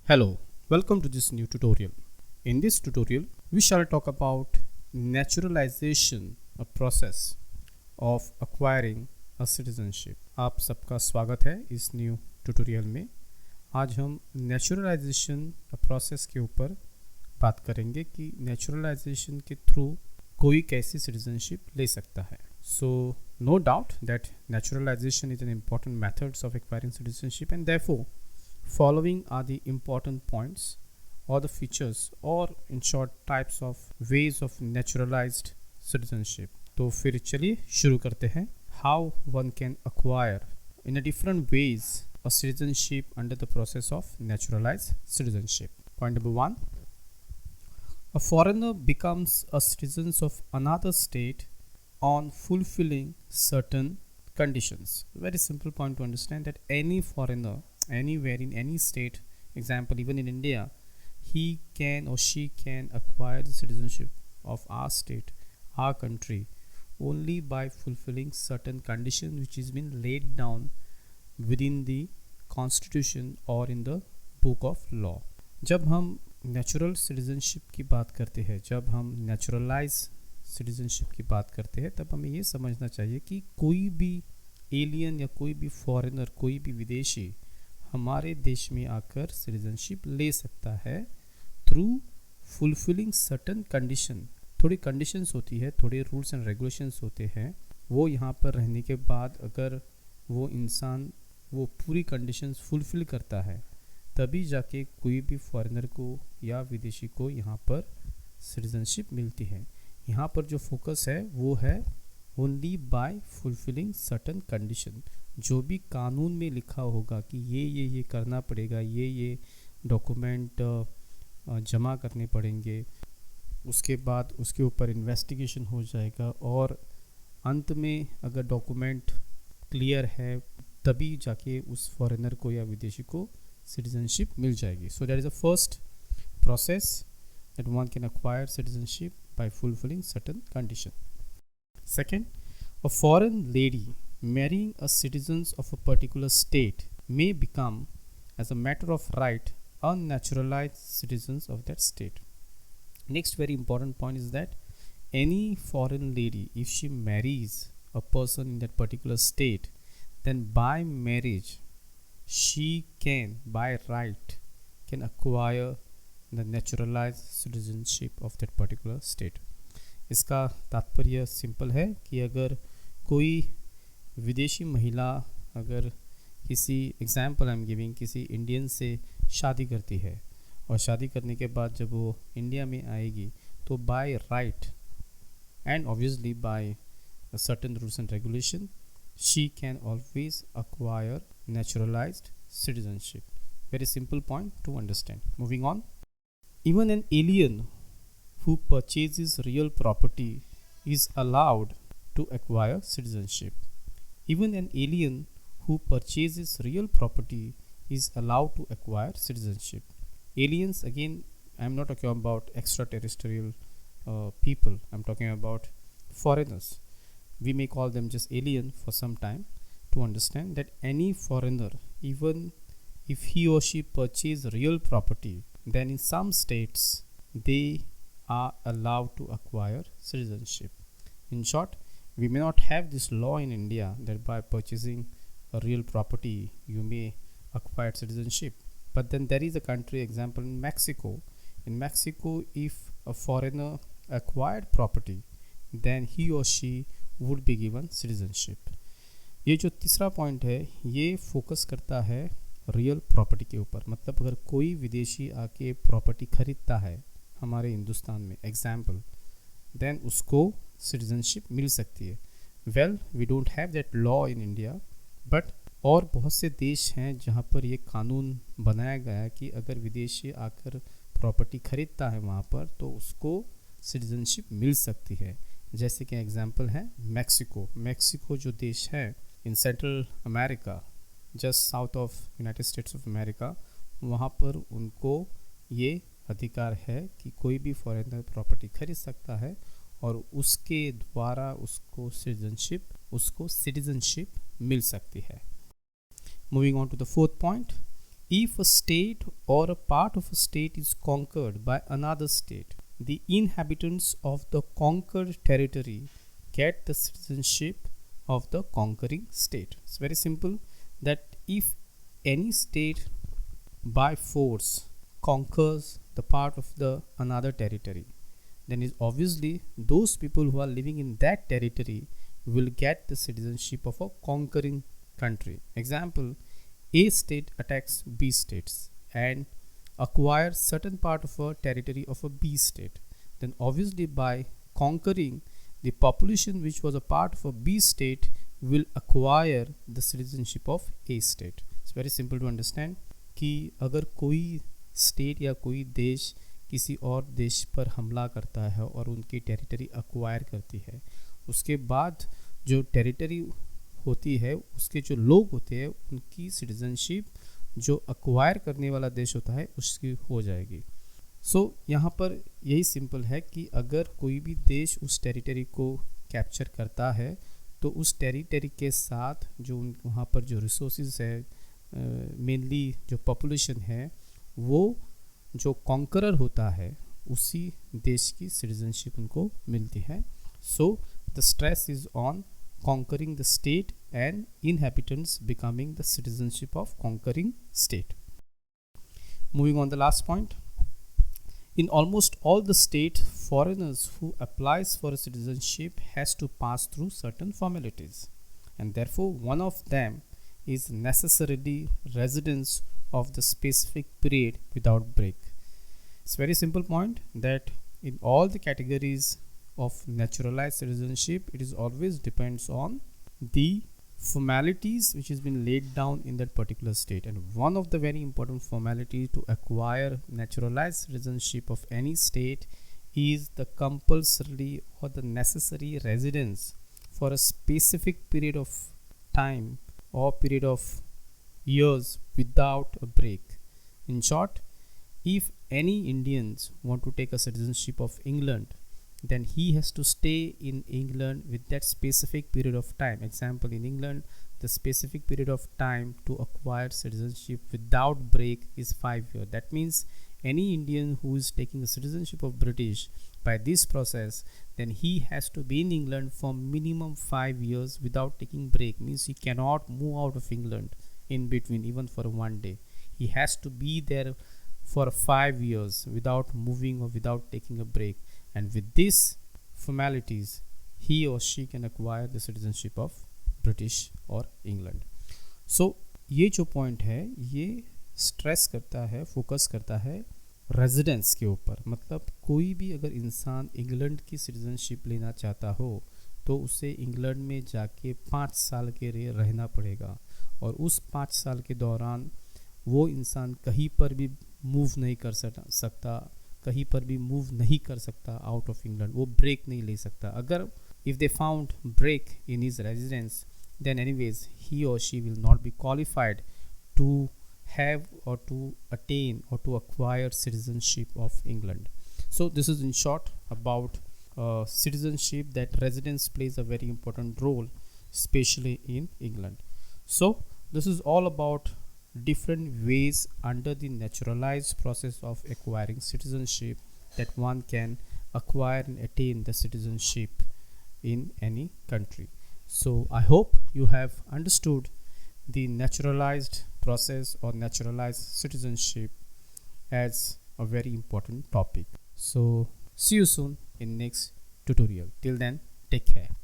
Hello, welcome to this new tutorial. In this tutorial, we shall talk about naturalization, a process of acquiring a citizenship. आप सबका स्वागत है इस new tutorial में। आज हम नेचुरलाइजेशन प्रोसेस के ऊपर बात करेंगे कि नेचुरलाइजेशन के थ्रू कोई कैसी सिटीजनशिप ले सकता है। So no doubt that naturalization is an important methods of acquiring citizenship and therefore following are the important points or the features or in short types of ways of naturalized citizenship. तो फिर चलिए शुरू करते हैं। How one can acquire in a different ways a citizenship under the process of naturalized citizenship. Point number 1. A foreigner becomes a citizen of another state on fulfilling certain conditions. Very simple point to understand that any foreigner anywhere in any state, example even in India, he can or she can acquire the citizenship of our state, our country, only by fulfilling certain conditions which has been laid down within the constitution or in the book of law. जब हम natural citizenship की बात करते हैं, जब हम neutralise citizenship की बात करते हैं, तब हमें ये समझना चाहिए कि कोई भी एलियन या कोई भी फॉरेनर, कोई भी विदेशी हमारे देश में आकर सिटीजनशिप ले सकता है थ्रू फुलफिलिंग सर्टन कंडीशन। थोड़ी कंडीशंस होती है, थोड़े रूल्स एंड रेगुलेशंस होते हैं। वो यहाँ पर रहने के बाद अगर वो इंसान वो पूरी कंडीशंस फुलफिल करता है, तभी जाके कोई भी फॉरेनर को या विदेशी को यहाँ पर सिटीजनशिप मिलती है। यहाँ पर जो फोकस है वो है only by fulfilling certain condition. जो भी कानून में लिखा होगा कि ये करना पड़ेगा, ये डॉक्यूमेंट जमा करने पड़ेंगे, उसके बाद उसके ऊपर इन्वेस्टिगेशन हो जाएगा और अंत में अगर डॉक्यूमेंट क्लियर है तभी जाके उस फॉरेनर को या विदेशी को सिटीजनशिप मिल जाएगी। So that is the first process that one can acquire citizenship by fulfilling certain condition. Second, a foreign lady marrying a citizen of a particular state may become, as a matter of right, unnaturalized citizens of that state. Next very important point is that any foreign lady, if she marries a person in that particular state, then by marriage she can, by right, can acquire the naturalized citizenship of that particular state. इसका तात्पर्य simple है कि अगर कोई विदेशी महिला अगर किसी एग्जाम्पल आई एम गिविंग किसी इंडियन से शादी करती है और शादी करने के बाद जब वो इंडिया में आएगी तो by right and obviously by certain rules and regulation she can always acquire naturalized citizenship. Very simple point to understand. Moving on, even an alien who purchases real property is allowed to acquire citizenship. Even an alien who purchases real property is allowed to acquire citizenship. Aliens, again, I'm not talking about extraterrestrial people. I'm talking about foreigners. We may call them just alien for some time to understand that any foreigner, even if he or she purchases real property, then in some states they are allowed to acquire citizenship. In short, we may not have this law in India that by purchasing a real property you may acquire citizenship. But then there is a country, example in Mexico. In Mexico, if a foreigner acquired property, then he or she would be given citizenship. ये जो तीसरा point है ये focus करता है real property के ऊपर। मतलब अगर कोई विदेशी आके प्रॉपर्टी खरीदता है हमारे हिंदुस्तान में एग्जाम्पल, देन उसको सिटीजनशिप मिल सकती है। Well, we don't have that law in India, but और बहुत से देश हैं जहाँ पर ये कानून बनाया गया है कि अगर विदेशी आकर प्रॉपर्टी खरीदता है वहाँ पर तो उसको सिटीजनशिप मिल सकती है। जैसे कि एग्जाम्पल है मैक्सिको। मैक्सिको जो देश है in central America, just south of United states of America, वहाँ पर उनको ये अधिकार है कि कोई भी फॉरेनर प्रॉपर्टी खरीद सकता है और उसके द्वारा उसको सिटीजनशिप मिल सकती है। Moving on to the fourth point, If a state or a part of a state is conquered by another state, the inhabitants of the conquered territory get the citizenship of the conquering state. It's very simple that if any state by force conquers the part of the another territory, then is obviously those people who are living in that territory will get the citizenship of a conquering country. Example, A state attacks B states and acquires certain part of a territory of a B state. Then obviously by conquering, the population which was a part of a B state will acquire the citizenship of A state. It's very simple to understand कि अगर कोई state या कोई देश किसी और देश पर हमला करता है और उनकी टेरिटरी अक्वायर करती है, उसके बाद जो टेरिटरी होती है उसके जो लोग होते हैं उनकी सिटीजनशिप जो अक्वायर करने वाला देश होता है उसकी हो जाएगी. यहाँ पर यही सिंपल है कि अगर कोई भी देश उस टेरिटरी को कैप्चर करता है तो उस टेरिटरी के साथ जो वहाँ पर जो रिसोर्सेज है, मेनली जो पॉपुलेशन है, वो जो कॉन्करर होता है उसी देश की सिटीजनशिप उनको मिलती है. The stress is on conquering the state and inhabitants becoming the citizenship of conquering state. Moving on the last point. In almost all the state, foreigners who applies for a citizenship has to pass through certain formalities, and therefore one of them is necessarily residence of the specific period without break. It's a very simple point that in all the categories of naturalized citizenship, it is always depends on the formalities which has been laid down in that particular state. And one of the very important formalities to acquire naturalized citizenship of any state is the compulsory or the necessary residence for a specific period of time or period of years without a break. In short, if any Indians want to take a citizenship of England, then he has to stay in England with that specific period of time. Example, in England, the specific period of time to acquire citizenship without break is 5 years. That means any Indian who is taking the citizenship of British by this process, then he has to be in England for minimum 5 years without taking break. Means he cannot move out of England in between even for one day. He has to be there for 5 years without moving or without taking a break. And with these formalities, he or she can acquire the citizenship of British or England. ये जो point है ये stress करता है, focus करता है residence के ऊपर. मतलब कोई भी अगर इंसान इंग्लैंड की सिटीजनशिप लेना चाहता हो तो उसे इंग्लैंड में जाके 5 साल के लिए रहना पड़ेगा, और उस 5 साल के दौरान वो इंसान कहीं पर भी मूव नहीं कर सकता, कहीं पर भी मूव नहीं कर सकता आउट ऑफ इंग्लैंड. वो ब्रेक नहीं ले सकता. अगर if they found break in his residence, then anyways he or she will not be qualified to have or to attain or to acquire citizenship of England. So this is in short about citizenship, that residence plays a very important role, especially in England. So this is all about different ways under the naturalized process of acquiring citizenship that one can acquire and attain the citizenship in any country. So I hope you have understood the naturalized process or naturalized citizenship as a very important topic. So see you soon in next tutorial. Till then, take care.